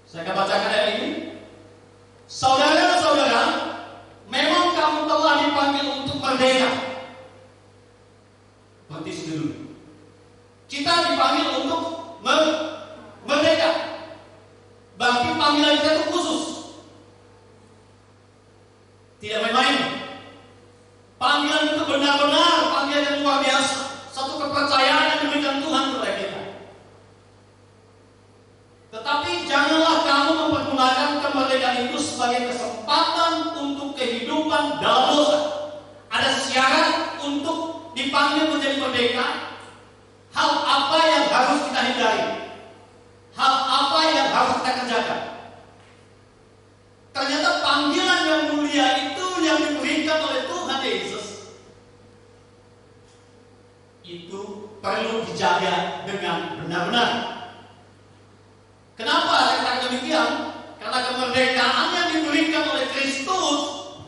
Saya akan bacakan ayat ini. Saudara-saudara, memang kamu telah dipanggil untuk merdeka. Berhenti dulu. Kita dipanggil untuk merdeka. Berarti panggilan kita itu khusus. Tidak main-main. Panggilan itu benar-benar panggilan yang luar biasa. Satu kepercayaan yang diberikan Tuhan kepada kita. Tetapi janganlah kamu mempergunakan kemerdekaan itu sebagai kesempatan untuk kehidupan dalam dosa. Ada syarat untuk dipanggil menjadi merdeka. Hal apa yang harus kita hindari? Hal apa yang harus kita kerjakan? Ternyata panggilan yang mulia itu yang diberikan oleh Tuhan Yesus itu perlu dijaga dengan benar-benar. Kenapa saya katakan demikian? Karena kemerdekaan yang diberikan oleh Kristus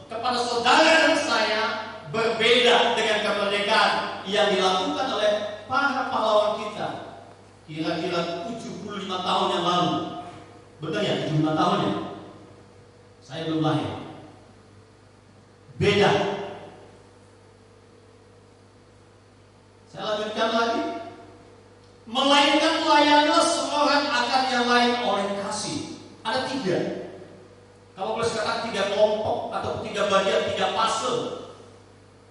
kepada saudara dan saya berbeda dengan kemerdekaan yang dilakukan oleh para pahlawan kita kira-kira 75 tahun yang lalu. Benar ya, 75 tahun ya? Saya belum lahir. Beda. Saya lanjutkan lagi. Melainkan layanilah seorang akan yang lain oleh kasih. Ada 3. Kalau boleh sekarang 3 kelompok atau 3 bagian, 3 fase.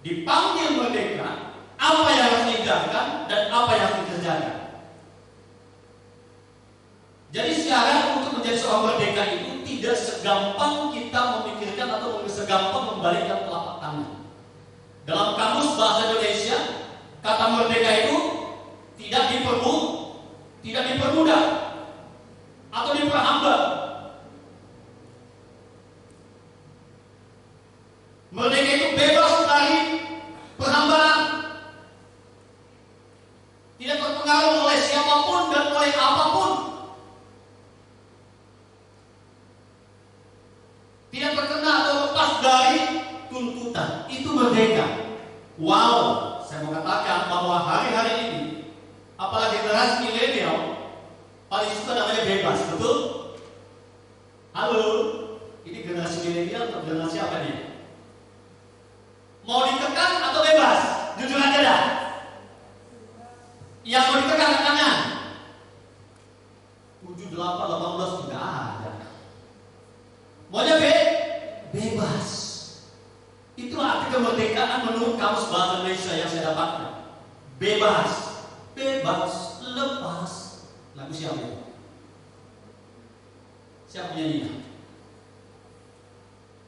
Dipanggil merdeka, apa yang harus dikerjakan dan apa yang harus dikerjakan. Jadi syarat untuk menjadi seorang merdeka itu tidak segampang kita memikirkan atau segampang membalikkan telapak tangan. Dalam kamus bahasa Indonesia, kata merdeka itu tidak dipermudah atau diperhambat. Merdeka itu bebas dari perhambaan, tidak terpengaruh oleh siapapun dan oleh apapun, tidak terkena atau lepas dari tuntutan. Itu merdeka. Wow, saya mau katakan bahwa hari-hari ini, apalagi generasi milenial, paling suka namanya bebas, betul? Halo, ini generasi milenial atau generasi apa nih? Mau dikekang atau bebas? Jujur aja dah. Yang mau dikekang angkat tangan. 7, 8, 18 tidak ada. Maunya bebas. Itu arti kemerdekaan menurut kamus bahasa Indonesia yang saya dapatkan. Bebas, lepas. Lagu siapa itu? Siapa nyanyinya?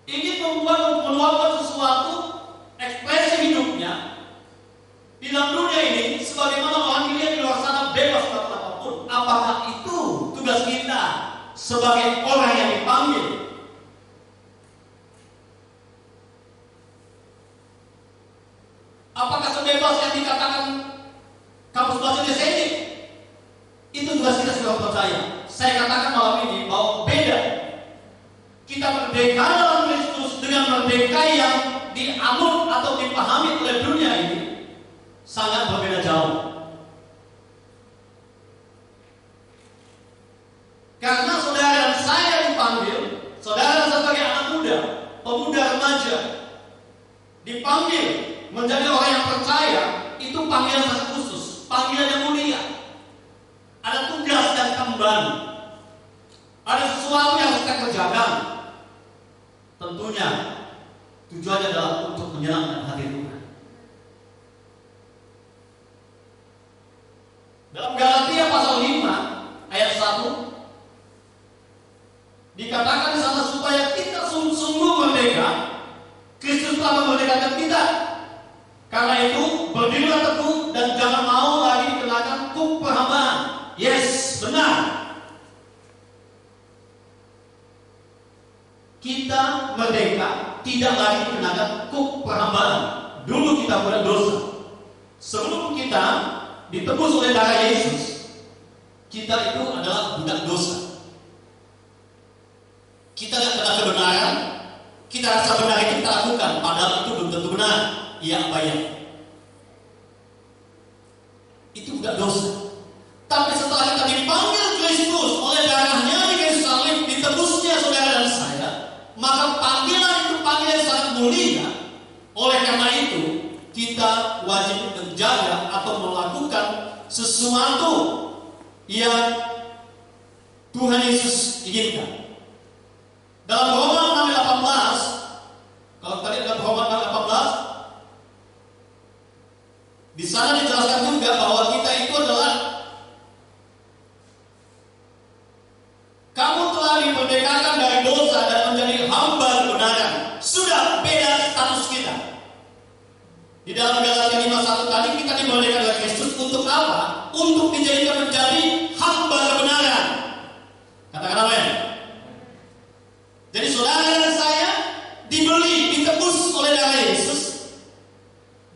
Ingin meluapkan sesuatu, ekspresi hidupnya di dalam dunia ini, sebagaimana orang ini di luar sana bebas melakukan apapun. Apakah itu tugas kita sebagai orang yang dipanggil? Apakah sebebas yang dikatakan kamus bahasa Indonesia ini? Itu tugas kita sebagai percaya. Saya katakan malam ini bahwa beda. Kita merdeka dalam Kristus dengan merdeka yang dianut atau dipahami oleh dunia ini sangat berbeda jauh. Karena saudara dan saya dipanggil, saudara sebagai anak muda, pemuda remaja, dipanggil menjadi orang yang percaya. Itu panggilan sangat khusus, panggilan yang mulia. Ada tugas yang kembali, ada sesuatu yang harus kita kerjakan. Tentunya tujuannya adalah untuk menyenangkan hati Tuhan. Dalam Galatia pasal 5 ayat 1 dikatakan di sana supaya kita sungguh merdeka. Kristus telah memerdekakan kita. Karena itu berdirilah teguh dan jangan mau lagi dikenakan kuk perhambaan. Yes, benar. Kita merdeka, tidak lagi dikenakan kuk perhambaan. Dulu kita buat dosa. Sebelum kita ditebus oleh darah Yesus, kita itu adalah budak dosa. Kita tidak kena kebenaran, kita rasa benar itu kita lakukan, padahal itu belum tentu benar. Iya apa ya? Itu budak dosa. Tapi setelah kita dipanggil Kristus oleh darahnya di kayu salib, menjaga atau melakukan sesuatu yang Tuhan Yesus inginkan. Dalam Roma 6 ayat 18, kalau tadi dalam Roma 6 ayat 18, di sana dijelaskan juga bahwa kita itu adalah kamu telah dimerdekakan dari dosa dan menjadi hamba kebenaran. Sudah beda status kita. Di dalam Galatia 5:1 tadi kita dimerdekakan oleh Kristus untuk apa? Untuk dijadikan menjadi hamba kebenaran. Katakan amin. Jadi saudara dan saya dibeli, ditebus oleh darah Yesus.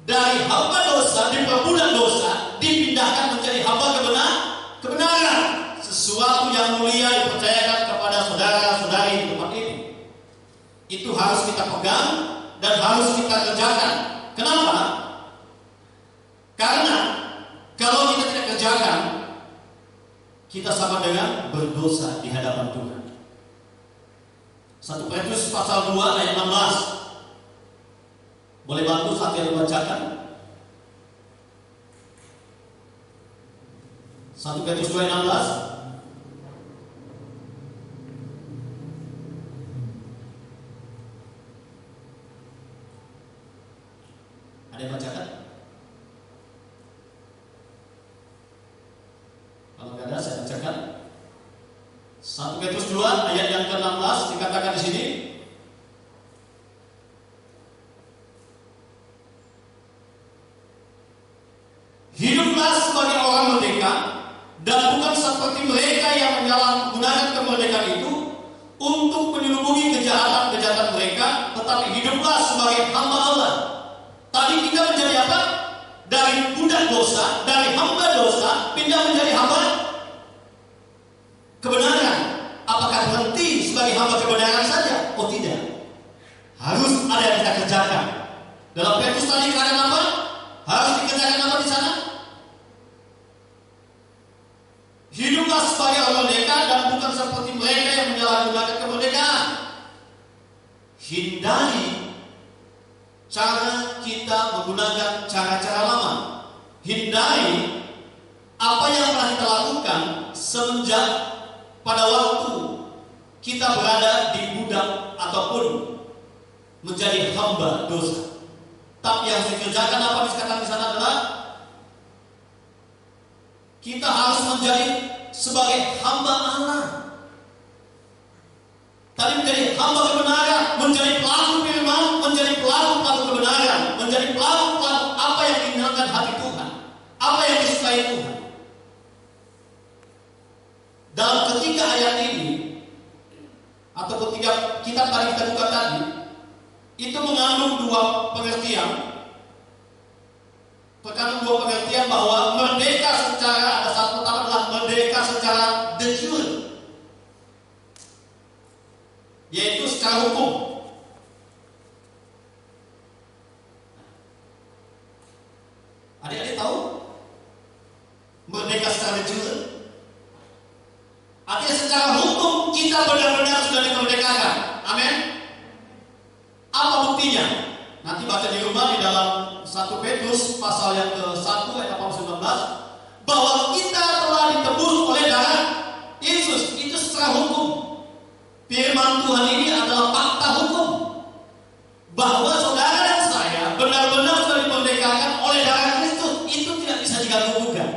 Dari hamba dosa, diperbudak dosa, dipindahkan menjadi hamba kebenaran. Sesuatu yang mulia dipercayakan kepada saudara-saudari di tempat ini. Itu harus kita pegang dan harus kita kerjakan. Kenapa? Karena kalau kita tidak kerjakan, kita sama dengan berdosa di hadapan Tuhan. 1 Petrus pasal 2 ayat 16. Boleh bantu saya membacakan? 1 Petrus 2 ayat 16. Ada yang bacakan? Kalau nggak ada, saya bacakan. 1 Petrus 2 ayat yang ke-16 dikatakan di sini. Hiduplah sebagai orang merdeka dan bukan seperti mereka yang menyalahgunakan kemerdekaan itu untuk menyelubungi kejahatan mereka, tetapi hiduplah sebagai hamba Allah. Tadi kita menjadi apa? Dari budak dosa, dari hamba dosa, pindah menjadi hamba kebenaran. Apakah berhenti sebagai hamba kebenaran saja? Oh tidak. Harus ada yang kita kerjakan. Dalam Petrus tadi katakan apa? Harus dikerjakan apa di sana? Hiduplah sebagai orang merdeka dan bukan seperti mereka yang menyalahgunakan kemerdekaan. Hindari cara kita menggunakan cara-cara lama. Hindari apa yang pernah kita lakukan semenjak pada waktu kita berada di budak ataupun menjadi hamba dosa. Tapi yang dikerjakan apa dikatakan di sana adalah kita harus menjadi sebagai hamba Allah. Tadi menjadi hamba kebenaran, menjadi pelaku firman, menjadi pelaku kebenaran, menjadi pelaku apa yang diinginkan hati Tuhan, apa yang disukai Tuhan. Dalam ketiga ayat ini atau ketiga kitab tadi kita buka tadi, itu mengandung dua pengertian. Terkandung dua pengertian bahwa merdeka secara, ada satu pertama adalah merdeka secara de jure, yaitu secara hukum. Adik-adik tahu merdeka secara de jure? Artinya secara hukum kita benar-benar sudah dimerdekakan. Amin. Apa buktinya? Nanti baca di rumah di dalam 1 Petrus pasal yang ke-1 ayat 19, bahwa kita telah ditebus oleh darah Yesus. Itu secara hukum. Firman Tuhan ini adalah fakta hukum, bahwa saudara dan saya benar-benar sudah dimerdekakan oleh darah Kristus. Itu tidak bisa diganggu-gugat.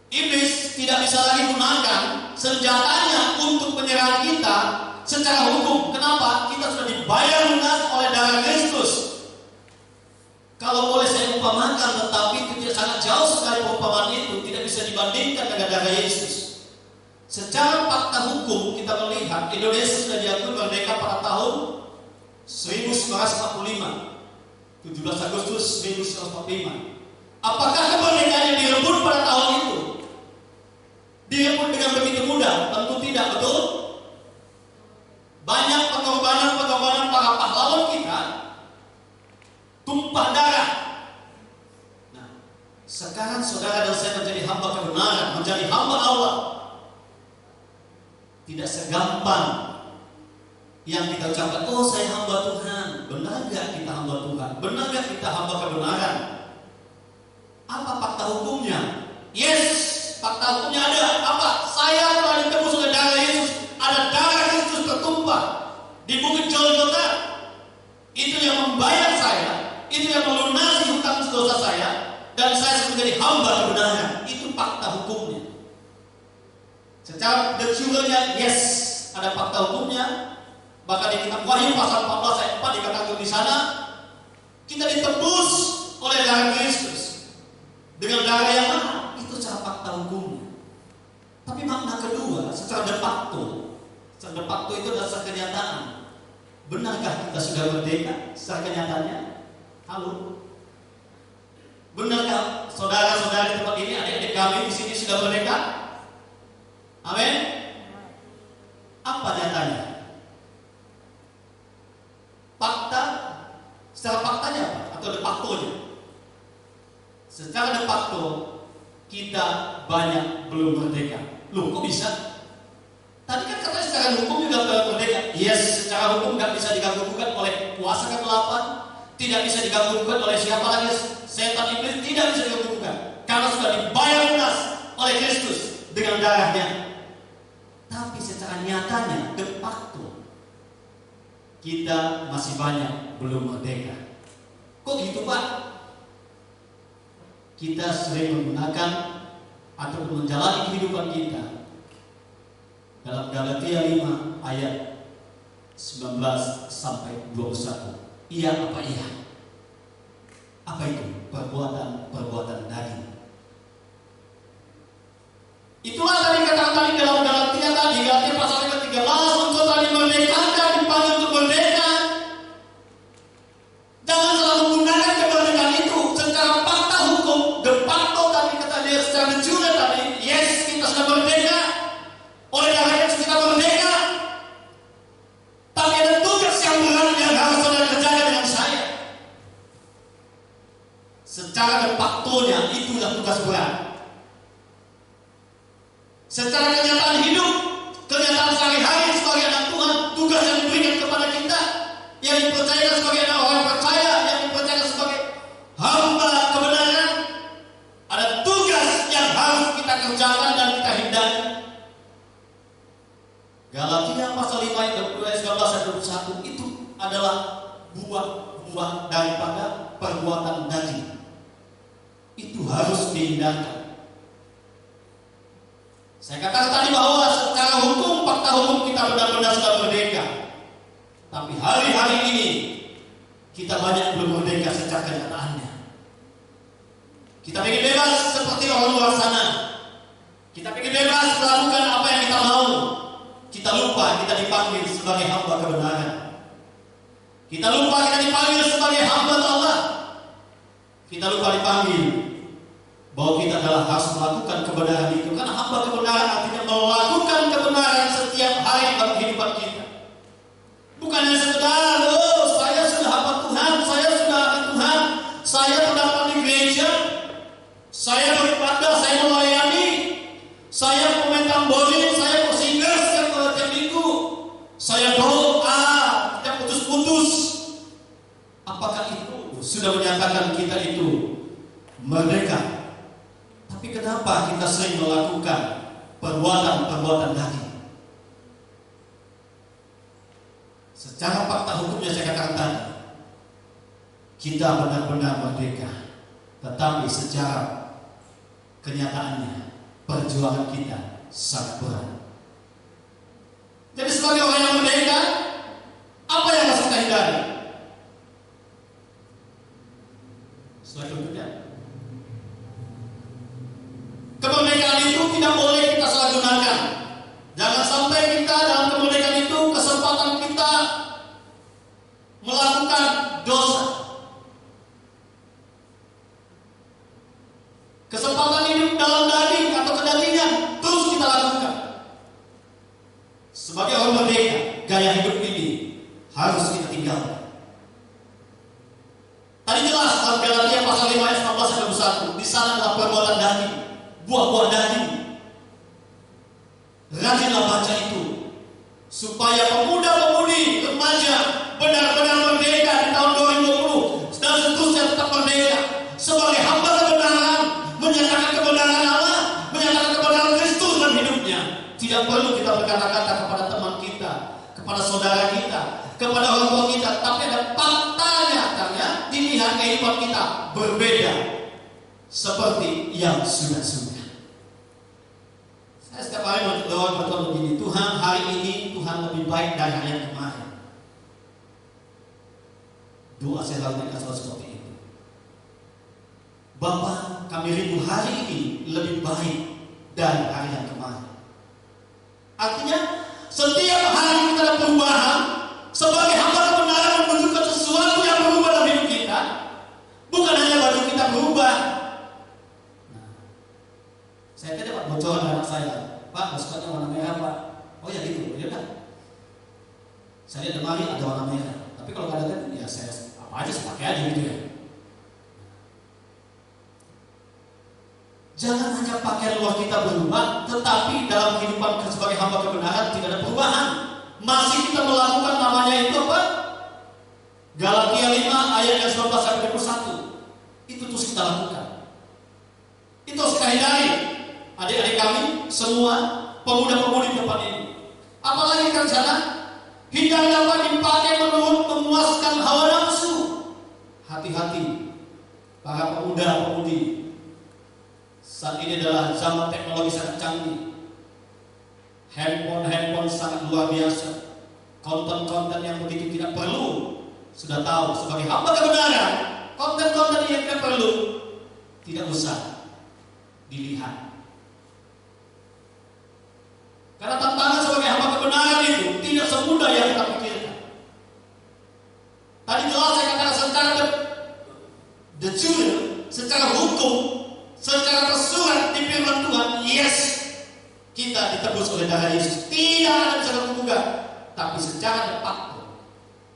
Iblis tidak bisa lagi gunakan senjatanya untuk menyerang kita secara hukum. Kenapa? Kita sudah dibayar lunas oleh darah Kristus. Kalau boleh saya umpamakan, tetapi tidak sangat jauh sekali perumpamaan itu, tidak bisa dibandingkan dengan darah Yesus. Secara fakta hukum kita melihat Indonesia sudah diakui merdeka pada tahun 1945, 17 Agustus 1945. Apakah kemerdekaan yang direbut pada tahun itu direbut dengan begitu mudah? Tentu tidak, betul? Banyak pengorbanan para pahlawan kita, tumpah darah. Nah, sekarang saudara dan saya menjadi hamba kebenaran, menjadi hamba Allah. Tidak segampang Yang kita ucapkan, oh saya hamba Tuhan. Benar gak kita hamba Tuhan? Benar gak kita hamba kebenaran? Apa fakta hukumnya? Yes, fakta hukumnya ada. Apa? Saya telah ditebus oleh darah Yesus. Ada darah Kristus tertumpah di bukit Golgota. Itu yang membayar saya, itu yang melunasi hutang dosa saya, dan saya menjadi hamba kebenaran. Itu fakta hukumnya. Secara detailnya, yes, ada fakta hukumnya. Bahkan di kitab Wahyu pasal 14 ayat 4 dikatakan di sana, kita ditebus oleh darah Kristus dengan darah yang mahal. Itu secara fakta hukumnya. Tapi makna kedua, secara de facto. Secara de facto itu adalah kenyataan. Benarkah kita sudah merdeka secara kenyataannya? Halo? Benarkah saudara-saudara di tempat ini, adik-adik kami di sini sudah merdeka? Amin. Apa nyatanya? Fakta, secara faktanya apa? Atau de factonya? Secara de facto kita banyak belum merdeka. Loh, kok bisa? Tadi kan katanya secara hukum juga belum merdeka. Yes, secara hukum nggak bisa diganggu-gugat oleh kuasa kegelapan, tidak bisa diganggu-gugat oleh siapa lagi, setan iblis tidak bisa diganggu-gugat karena sudah dibayar lunas oleh Kristus dengan darahnya. Tapi secara nyatanya, de facto kita masih banyak belum merdeka. Kok gitu, Pak? Kita sering menggunakan atau menjalani kehidupan kita dalam Galatia 5 ayat 19 sampai 21. Iya apa iya? Apa itu? Perbuatan daging. Itulah tadi kata tadi dalam Galatia tadi, Galatia pasal 13, untuk tadi merdekakan, dipanggil untuk merdeka. Jangan selalu menggunakan kemerdekaan itu secara fakta hukum, de facto tadi kata dia secara jujur tadi, yes kita sudah merdeka. Oleh darah Yesus kita merdeka. Tapi ada tugas yang berat yang harus saudara kerjakan dengan saya. Secara de factonya itulah tugas berat. Secara kenyataan hidup, kenyataan sehari-hari sebagai anak Tuhan, tugas yang diberikan kepada kita, yang dipercayakan sebagai anak orang percaya, yang dipercayakan sebagai hamba kebenaran, ada tugas yang harus kita kerjakan dan kita hindari. Galatia pasal 5 ayat 19-21 itu adalah buah-buah daripada perbuatan daging. Itu harus dihindarkan. Saya katakan tadi bahwa secara hukum, fakta hukum kita benar-benar sudah merdeka. Tapi hari-hari ini kita banyak belum merdeka secara kenyataannya. Kita ingin bebas seperti orang luar sana. Kita ingin bebas melakukan apa yang kita mau. Kita lupa kita dipanggil sebagai hamba kebenaran. Kita lupa kita dipanggil sebagai hamba Allah. Kita lupa dipanggil bahwa kita adalah harus melakukan kebenaran itu. Karena hamba kebenaran artinya melakukan kebenaran setiap hari dalam kehidupan kita. Bukan hanya sekedar, oh saya sudah hamba Tuhan, saya sudah anak Tuhan, saya terdapat di gereja, saya beribadah, saya melayani, saya pemain tamborin, saya bersinggah setiap minggu, saya doa, tidak putus-putus. Apakah itu sudah menyatakan kita itu merdeka? Tapi kenapa kita sering melakukan perbuatan daging? Secara fakta hukumnya saya katakan tadi, kita benar-benar merdeka. Tetapi secara kenyataannya, perjuangan kita sangat berat. Jadi sebagai orang yang merdeka, apa yang harus kita hindari? Slide berikutnya. Kemerdekaan itu tidak boleh kita salah gunakan. Jangan sampai kita dalam kemerdekaan itu kesempatan kita melakukan dosa. Kesempatan hidup dalam daging atau kedagingan terus kita lakukan. Sebagai orang merdeka, gaya hidup ini harus kita tinggalkan. Tadi jelas dalam Galatia pasal 5 ayat 19-21, di sana adalah perbuatan daging, buah-buah daging. Rajinlah baca itu, supaya pemuda-pemudi Tidak perlu kita berkata-kata kepada teman kita, kepada saudara kita, kepada orang tua kita, tapi ada fakta nyatanya dilihat kehidupan kita berbeda seperti yang sudah-sudah. Saya setiap hari berdoa begini, Tuhan, hari ini Tuhan lebih baik dari hari yang kemarin. Doa saya selalu seperti itu. Bapa, kami rindu hari ini lebih baik dari hari yang kemarin. Artinya setiap hari kita ada perubahan. Sebagai hamba kebenaran menunjukkan sesuatu yang berubah dalam hidup kita. Bukan hanya baju kita berubah. Nah, saya tadi Pak bocoran anak saya, Pak, sukanya warna merah Pak. Oh ya gitu, ya udah. Saya lihat lemari ada warna merah. Tapi kalau nggak ada kan, ya saya apa aja saya pakai aja gitu ya. Jangan hanya pakaian luar kita berubah, tetapi dalam kehidupan sebagai hamba kebenaran tidak ada perubahan. Masih kita melakukan namanya itu apa? Galatia 5 ayat yang 19 sampai 21. Itu terus kita lakukan. Itu harus kita hindari. Adik-adik kami semua, pemuda-pemudi di tempat ini. Apalagi kan sana, hindari apa dipakai menurut memuaskan hawa nafsu. Hati-hati para pemuda-pemudi. Saat ini adalah zaman teknologi sangat canggih. Handphone sangat luar biasa. Konten-konten yang begitu tidak perlu. Sudah tahu, sebagai hamba kebenaran, konten-konten yang tidak perlu tidak usah dilihat. Karena tantangan sebagai hamba kebenaran itu tidak semudah yang kita pikirkan. Tadi jelas saya katakan secara the judul, secara hukum, secara tersurat di firman Tuhan, yes, kita ditebus oleh darah Yesus. Tidak ada bisa menggugat. Tapi secara de facto,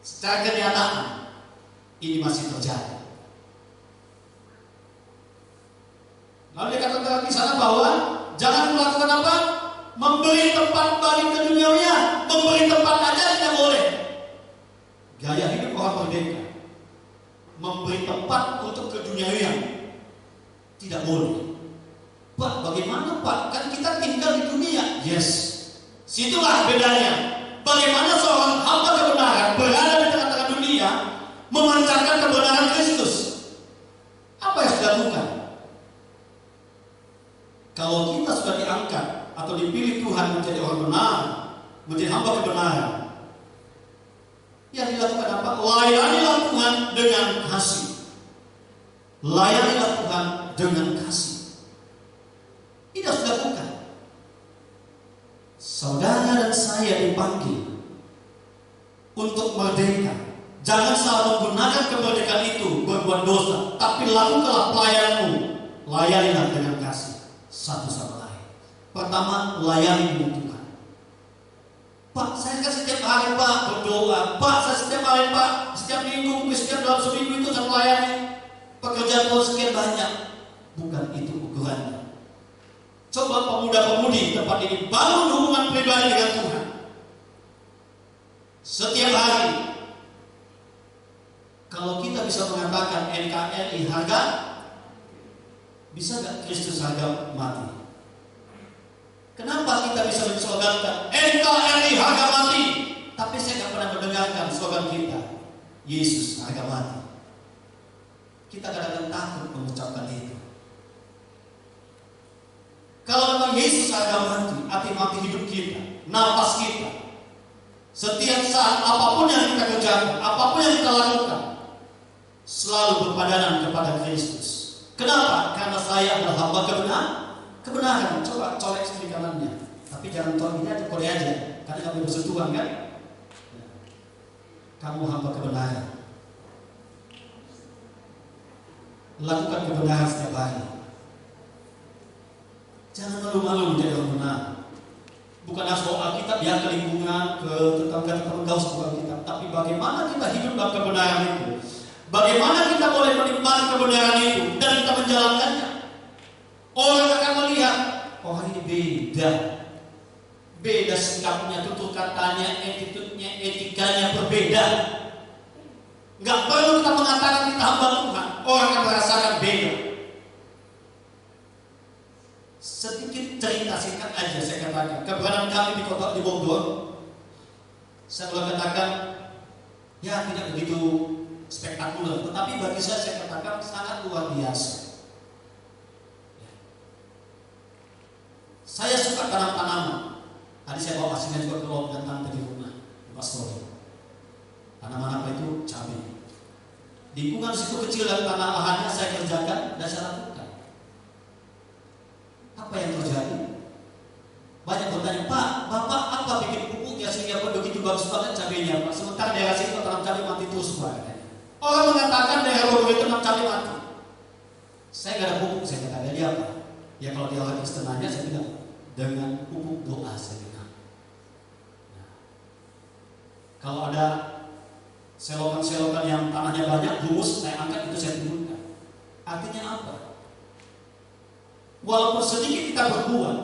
secara kenyataan, ini masih terjadi. Lalu dikatakan di sana bahwa jangan melakukan apa? Memberi tempat bagi keduniawian. Memberi tempat aja tidak boleh. Gaya hidup orang merdeka. Memberi tempat untuk keduniawian tidak boleh. Pak, bagaimana Pak? Kan kita tinggal di dunia. Yes. Situlah bedanya. Bagaimana seorang hamba kebenaran berada di tengah-tengah dunia memancarkan kebenaran Kristus. Apa yang harus dilakukan? Kalau kita sudah diangkat atau dipilih Tuhan menjadi orang benar, menjadi hamba kebenaran, yang dilakukan apa? Layanilah Tuhan dengan kasih. Layanilah Tuhan dengan kasih. Ini harus dilakukan. Saudara dan saya dipanggil untuk merdeka. Jangan salah menggunakan kemerdekaan itu berbuat dosa, tapi lakukanlah pelayananmu. Layanilah dengan kasih satu sama lain. Pertama, layani Tuhan. Pak, saya kan setiap hari Pak berdoa. Pak, saya setiap hari Pak, setiap minggu, setiap dalam seminggu itu saya melayani. Pekerjaan Tuhan sekian banyak. Bukan itu ukurannya. Coba pemuda-pemudi tempat ini bangun hubungan pribadi dengan Tuhan. Setiap hari. Kalau kita bisa mengatakan NKRI harga, bisa gak Kristus harga mati? Kenapa kita bisa menslogankan NKRI harga mati, tapi saya gak pernah mendengarkan slogan kita Yesus harga mati? Kita kadang-kadang takut mengucapkan itu. Kalau memang Yesus harga mati, arti mati hidup kita, nafas kita, setiap saat apapun yang kita kerjakan, apapun yang kita lakukan, selalu berpadanan kepada Kristus. Kenapa? Karena saya adalah hamba kebenaran. Coba colek kiri kanannya, tapi jangan colek ini aja, kolek aja, karena kami bersentuhan kan. Kamu hamba kebenaran. Lakukan kebenaran setiap hari. Jangan malu-malu menjadi orang benar. Bukan harus bawa Alkitab ya ke lingkungan, ke tetangga-tetangga sekolah kita, tapi bagaimana kita hidup dalam kebenaran itu. Bagaimana kita boleh menikmati kebenaran itu dan kita menjalankannya. Orang akan melihat, orang ini beda sikapnya, tutur katanya, attitude-nya, etikanya berbeda. Gak perlu kita mengatakan kita hamba Tuhan, orang akan merasakan beda. Sedikit cerita singkat aja saya katakan. Keberadaan kami di kota di Bogor, saya boleh katakan ya tidak begitu spektakuler, tetapi bagi saya katakan sangat luar biasa. Saya suka tanam-tanaman. Tadi saya bawa hasilnya juga keluar dan tante di rumah, di pastoral. Tanaman apa itu? Cabai. Lingkungan situ kecil dan tanah lahannya saya kerjakan dan saya lakukan. Apa yang terjadi? Banyak bertanya, Pak, Bapak apa bikin pupuknya sehingga begitu bagus banget cabainya, Pak? Sementara daerah sini tanam cabai mati terus, Pak. Orang mengatakan daerah Bogor itu tanam cabai mati. Saya nggak ada pupuk, saya kata dia apa? Ya kalau dia orang Kristenanya, saya bilang dengan pupuk doa saya bilang. Nah, kalau ada selokan-selokan yang tanahnya banyak, humus, saya angkat itu saya turunkan. Artinya apa? Walaupun sedikit kita berbuat,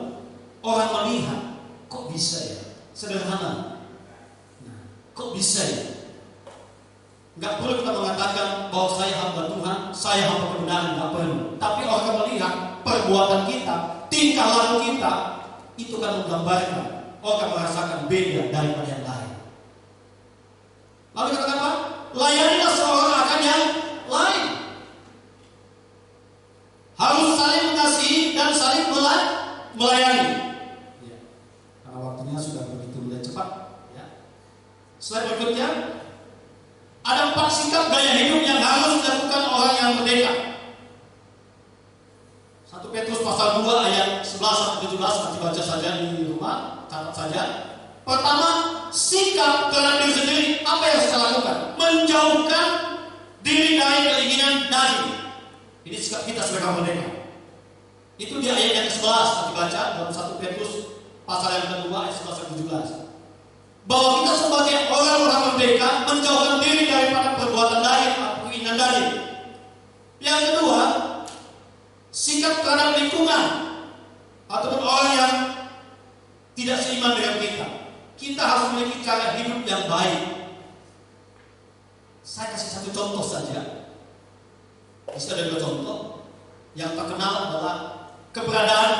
orang melihat, kok bisa ya? Sederhana. Nah, kok bisa ya? Gak perlu kita mengatakan bahwa saya hamba Tuhan, saya hamba kebenaran, gak perlu. Tapi orang melihat perbuatan kita, tingkah laku kita, itu kan menggambarkan orang merasakan beda daripada yang lain. Lalu kata apa? Layanilah seorang akan yang lain. Harus saling mengasihi dan saling melayani. Ya. Karena waktunya sudah begitu mulai cepat. Ya. Slide berikutnya. Ada 4 sikap gaya hidup yang harus dilakukan orang yang merdeka. 1 Petrus pasal 2 ayat 11-17, nanti baca saja di rumah, catat saja. Pertama, sikap terhadap diri sendiri. Apa yang saya lakukan? Menjauhkan diri dari keinginan daging. Ini sikap kita sebagai orang merdeka. Itu di ayat yang ke-11, nanti baca dalam 1 Petrus pasal yang kedua ayat 11-17. Bahwa kita sebagai orang-orang merdeka menjauhkan diri daripada perbuatan daging atau keinginan daging. Yang kedua, sikap terhadap lingkungan ataupun orang yang tidak seiman dengan kita. Kita harus memiliki cara hidup yang baik. Saya kasih 1 contoh saja. Bisa ada 2 contoh. Yang terkenal adalah keberadaan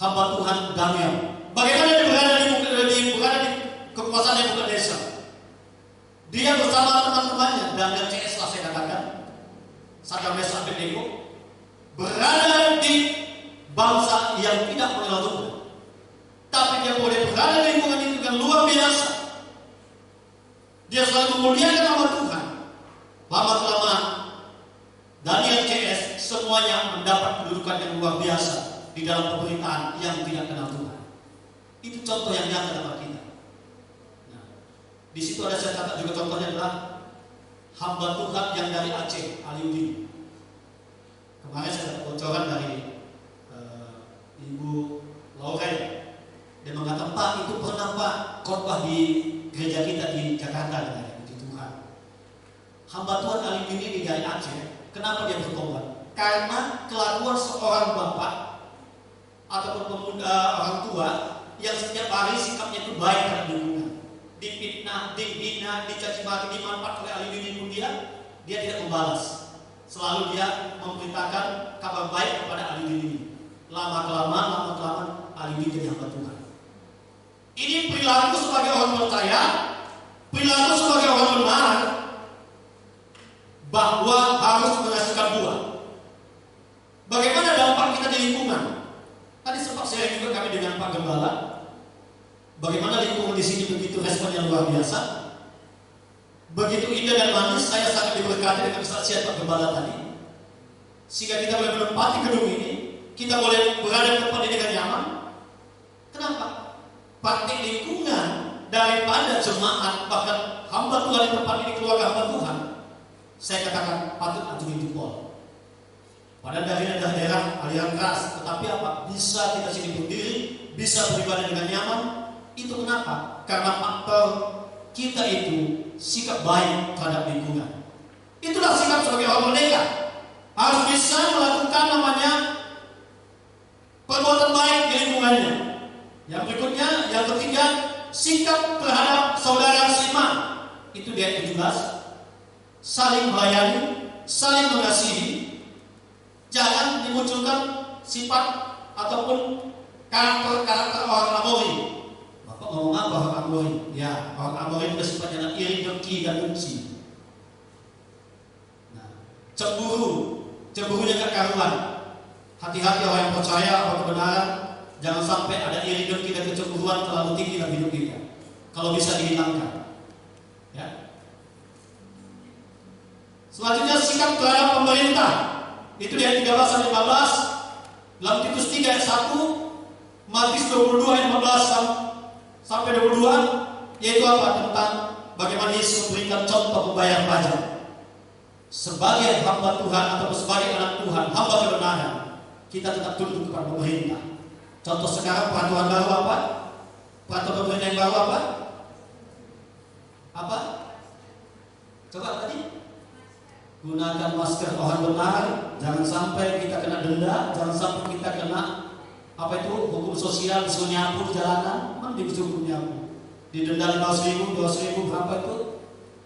hamba Tuhan Daniel. Bagaimana dia berada di kekuasaan Nebukadnezar. Dia bersama teman-temannya dan CS lah saya katakan, Sadar Meshach Abednego, berada di bangsa yang tidak mengenal Tuhan. Tapi dia boleh berada di lingkungan itu dengan luar biasa. Dia selalu memuliakan nama Tuhan. Lama-kelamaan Daniel CS semuanya mendapat kedudukan yang luar biasa di dalam pemerintahan yang tidak kenal Tuhan. Itu contoh yang nyata dalam kita. Nah, di situ ada saya catat juga contohnya adalah hamba Tuhan yang dari Aceh, Aliudin. Kemarin saya dapat bocoran dari Ibu Laurel. Dia mengatakan, Pak, itu pernah Pak khotbah di gereja kita di Jakarta, di Tuhan. Hamba Tuhan Aliudin ini dari Aceh. Kenapa dia bertobat? Karena kelakuan seorang bapak ataupun pemuda orang tua yang setiap hari sikapnya itu baik terhadap lingkungan, difitnah, dihina, dicaci maki, dimanfaat oleh Aliudin pun dia tidak membalas. Selalu dia memberitakan kabar baik kepada Aliudin ini. Lama-kelamaan Aliudin jadi hamba Tuhan. Ini perilaku sebagai orang percaya, perilaku sebagai orang benar, bahwa harus menghasilkan buah. Bagaimana dampak kita di lingkungan? Tadi sempat saya juga kami dengan Pak Gembala. Bagaimana lingkungan di sini begitu respon yang luar biasa, begitu indah dan manis. Saya sangat diberkati dengan kesaksian Pak Gembala tadi, sehingga kita boleh menempati gedung ini, kita boleh berada di tempat ini dengan nyaman. Kenapa? Praktik lingkungan daripada jemaat bahkan hamba Tuhan di tempat ini, keluarga hamba Tuhan, saya katakan patut acungi jempol. Padahal dari daerah aliran keras, tetapi apa? Bisa kita sini berdiri, bisa beribadah dengan nyaman. Itu kenapa? Karena faktor kita itu sikap baik terhadap lingkungan. Itulah sikap sebagai orang merdeka. Harus bisa melakukan namanya perbuatan baik di lingkungannya. Yang berikutnya, yang ketiga, sikap terhadap saudara seiman. Itu di ayat 17. Saling melayani, saling mengasihi. Jangan dimunculkan sifat ataupun karakter orang Amori. Bapak ngomong apa orang Amori? Ya, orang Amori itu sifatnya iri, dengki, dan benci. Nah, cemburunya gak karuan. Hati-hati orang yang percaya bahwa kebenaran, jangan sampai ada iri, dengki, dan kecemburuan terlalu tinggi dalam hidup kita. Kalau bisa dihilangkan. Ya. Selanjutnya sikap terhadap pemerintah. Itu di ayat 13 sampai 15. Dalam Titus 3 ayat 1, Matius 22 ayat 15 sampai 22, yaitu apa? Tentang bagaimana Yesus memberikan contoh membayar pajak. Sebagai hamba Tuhan atau sebagai anak Tuhan, hamba kebenaran, kita tetap tunduk kepada pemerintah. Contoh sekarang peraturan baru apa? Peraturan pemerintah yang baru apa? Apa? Coba tadi. Gunakan masker orang benar, jangan sampai kita kena denda, jangan sampai kita kena apa itu hukum sosial, disuruh nyapu di jalanan, mending disuruh nyapu, didenda 500.000, 200.000, berapa itu?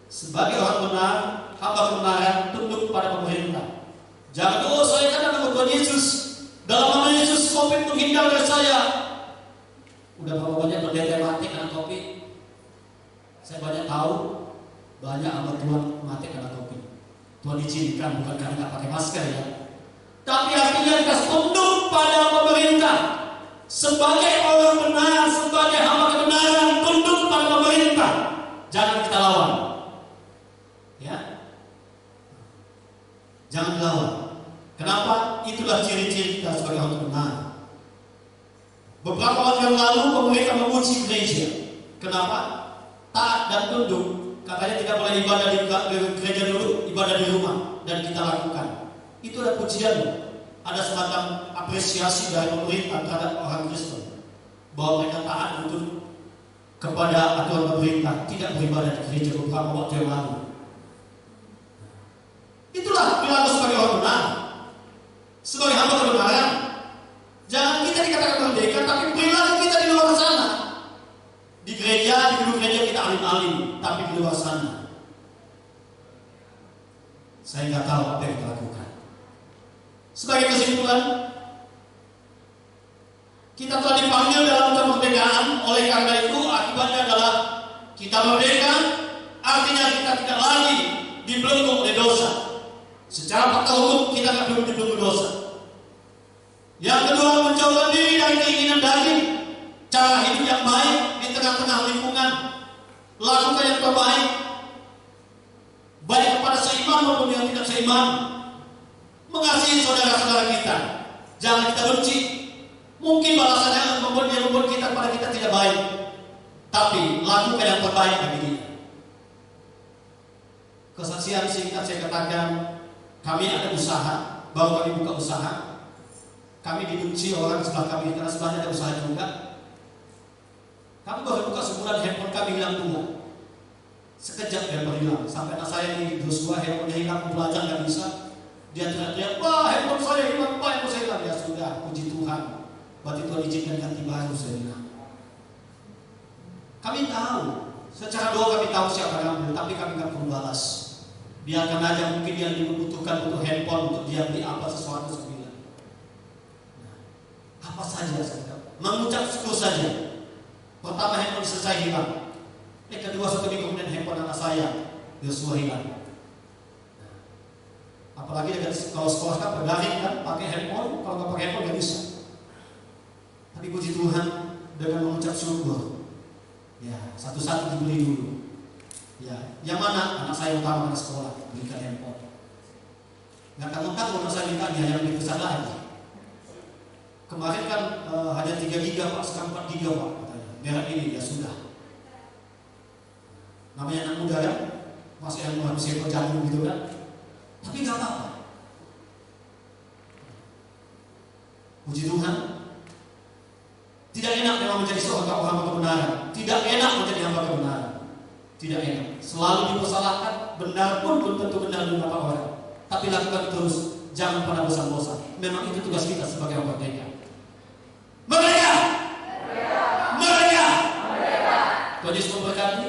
Sebagai orang benar, hamba kebenaran, tunduk pada pemerintah. Jangan saya kan ada Tuhan Yesus, dalam nama Yesus COVID menghindar dari saya. Udah berapa banyak pendeta mati karena COVID? Saya banyak tahu, banyak hamba Tuhan mati karena COVID. Tuhan izinkan, bukan karena nggak pakai masker ya. Tapi artinya kita tunduk pada pemerintah. Sebagai orang benar, sebagai hamba kebenaran, tunduk pada pemerintah. Jangan kita lawan. Ya. Jangan lawan. Kenapa? Itulah ciri-ciri kita sebagai orang benar. Beberapa waktu yang lalu pemerintah menguji gereja. Kenapa? Taat dan tunduk. Katanya tidak boleh ibadah di gereja dulu, ibadah di rumah, dan kita lakukan. Itu adalah pujian. Ada semacam apresiasi dari pemerintah terhadap orang Kristen bahwa mereka taat untuk kepada aturan pemerintah, tidak beribadah di gereja beberapa waktu yang lalu. Itulah perilaku sebagai orang benar, sebagai hamba kebenaran. Jangan kita dikatakan merdeka, tapi perilaku kita di luar sana. Di gereja, di gedung gereja kita alim-alim, tapi di luar sana saya nggak tahu apa yang kita lakukan. Sebagai kesimpulan, kita telah dipanggil dalam kemerdekaan. Oleh karena itu, akibatnya adalah kita merdeka, artinya kita tidak lagi dibelenggu oleh dosa. Secara fakta hukum kita tidak belum dibelenggu dosa. Yang kedua, menjauhkan diri dari keinginan daging, cara hidup yang baik di tengah-tengah lingkungan, lakukan yang terbaik, baik kepada seiman maupun yang tidak seiman, mengasihi saudara-saudara kita, jangan kita benci. Mungkin balasannya membuat kita pada kita tidak baik, tapi lakukan yang terbaik bagi kita. Kesaksian singkat saya katakan, kami ada usaha, baru kami buka usaha. Kami dibenci orang sebelah kami karena sebelahnya ada usaha juga. Kami baru buka sebulan, handphone kami hilang pula. Sekejap dia hilang. Sampai anak saya di Joshua, handphonenya hilang, belajar nggak bisa. Dia teriak-teriak, wah handphone saya hilang, pak handphone saya hilang. Ya sudah, puji Tuhan. Berarti Tuhan izinkan ganti baru, saya bilang. Kami tahu, secara doa kami tahu siapa yang ambil, tapi kami nggak perlu balas. Biarkan aja, mungkin dia dibutuhkan untuk handphone, untuk dia beli apa sesuatu sembilan. Apa saja saya mengucap syukur saja. Pertama handphone selesai hilang. Kedua satu minggu kemudian handphone anak saya Joshua hilang. Apalagi dengan kalau sekolah kan berdaring kan pakai handphone, kalau nggak pakai handphone nggak bisa. Tapi puji Tuhan dengan mengucap syukur, ya satu-satu dibeli dulu. Ya, yang mana anak saya utama anak sekolah belikan handphone. Nggak tahu anak saya minta dia yang lebih besar lagi. Kemarin kan hanya 3 giga pak, sekarang 4 giga pak. Merek ini ya sudah. Namanya anak muda kan, masih yang harus jagung gitu kan. Tapi nggak apa-apa. Puji Tuhan. Tidak enak memang menjadi seorang hamba kebenaran. Tidak enak menjadi hamba kebenaran. Tidak enak. Selalu dipersalahkan. Benar pun belum tentu benar di mata orang. Tapi lakukan terus. Jangan pernah bosan-bosan. Memang itu tugas kita sebagai orang merdeka. Merdeka! Merdeka! Tuhan Yesus memberkati.